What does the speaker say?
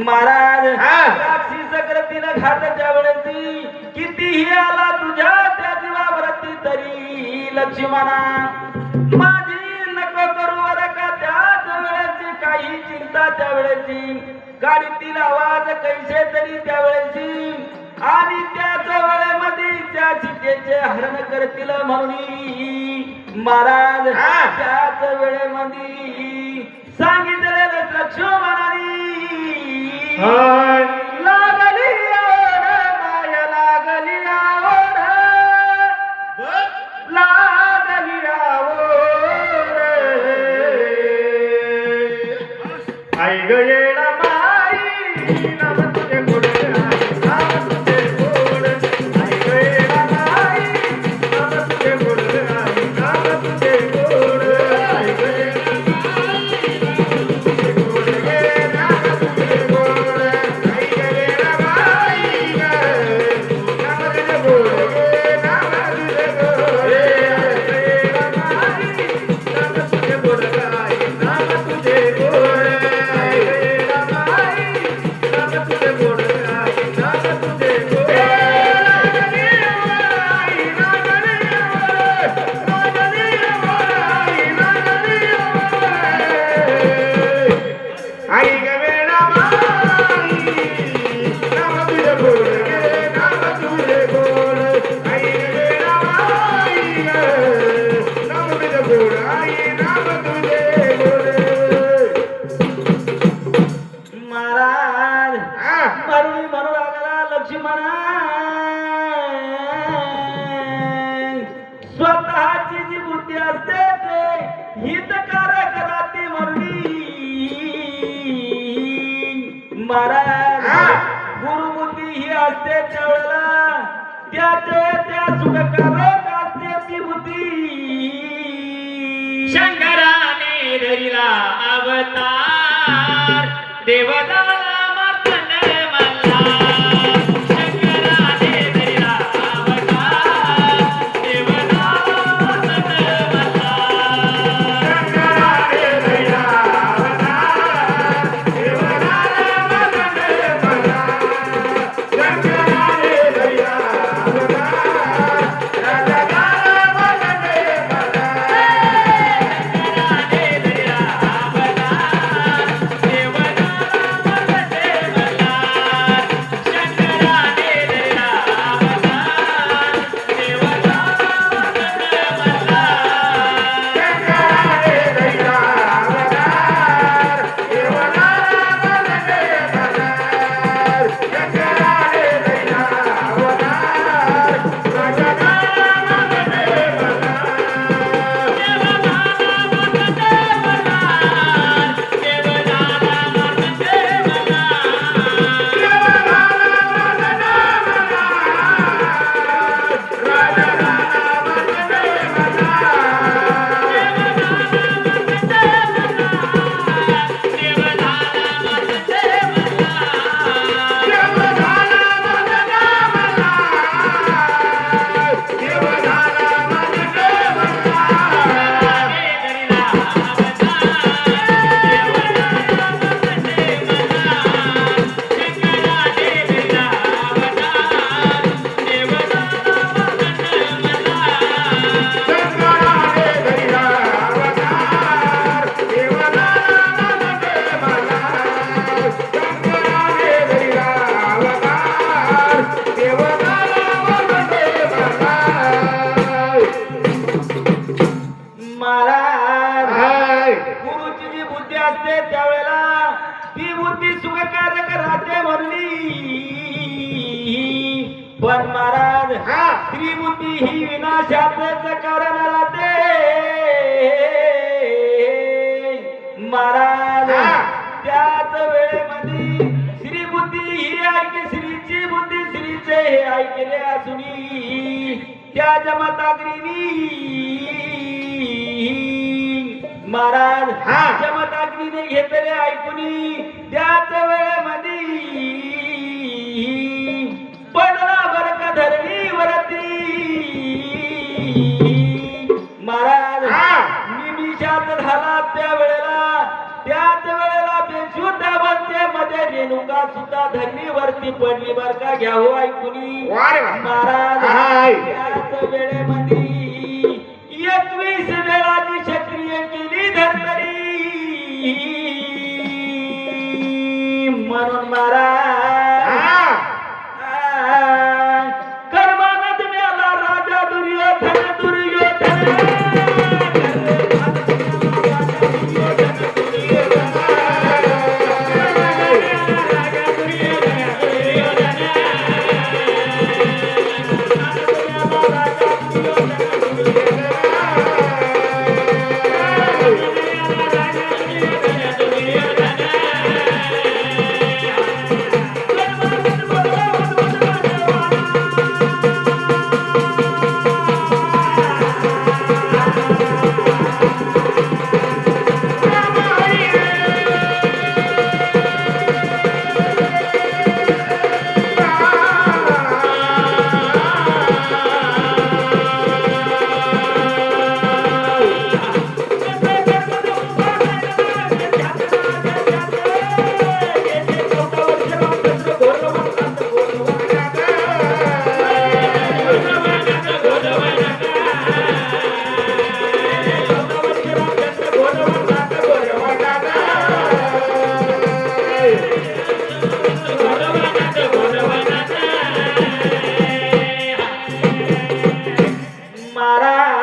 महाराज राक्षी सक्रातीला घाटाच्या वेळेची कितीही आला तुझ्या त्या जीवावरती तरी लक्ष्मणा माझी नको करू वर का त्याच वेळेची काही चिंता त्या वेळेची गाडीतील आवाज कैसे तरी त्या वेळेची आणि त्याच वेळेमध्ये त्या चितेचे हरण करतील म्हणून महाराज त्याच वेळेमध्ये सांगितलेलं लक्ष्मणाने लागली आवड माय लागली आवड लागली आवड आई ग येडा माई नाम तुझे गोड नाम तुझे गोड आई ग येडा माई नाम तुझे गोड नाम तुझे गोड आई ग स्वतःची जी बुद्धी असते ते हितकारक राहते म्हणून महाराज गुरुबुद्धी ही असते त्यावेळेला त्या सुखकारक असते ती बुद्धी शंकराने धरिला अवतार देवदाला पण महाराज स्त्री बुद्धी ही विनाशाच कारण राहते महाराज त्याच वेळेमध्ये स्त्री बुद्धी ही ऐके स्त्रीची बुद्धी स्त्रीचे हे ऐकले असून त्या जमताग्रीनी महाराज जमताग्रीने घेतले ऐकून त्याच वेळेमध्ये पडला बरक धरणी वरती महाराज निमिषात झाला त्याच वेळेला बेशुद्ध बनते वेळेमध्ये रेणुका सुद्धा धरणीवरती पडली बर का घ्या हो ऐकुनी वा रे वा. महाराज हाय. त्याच वेळेमध्ये 21 वेळाची क्षत्रिय केली धर्तरी म्हणून महाराज हा. कर्मानंद मिळाला राजा दुर्योधन महाराज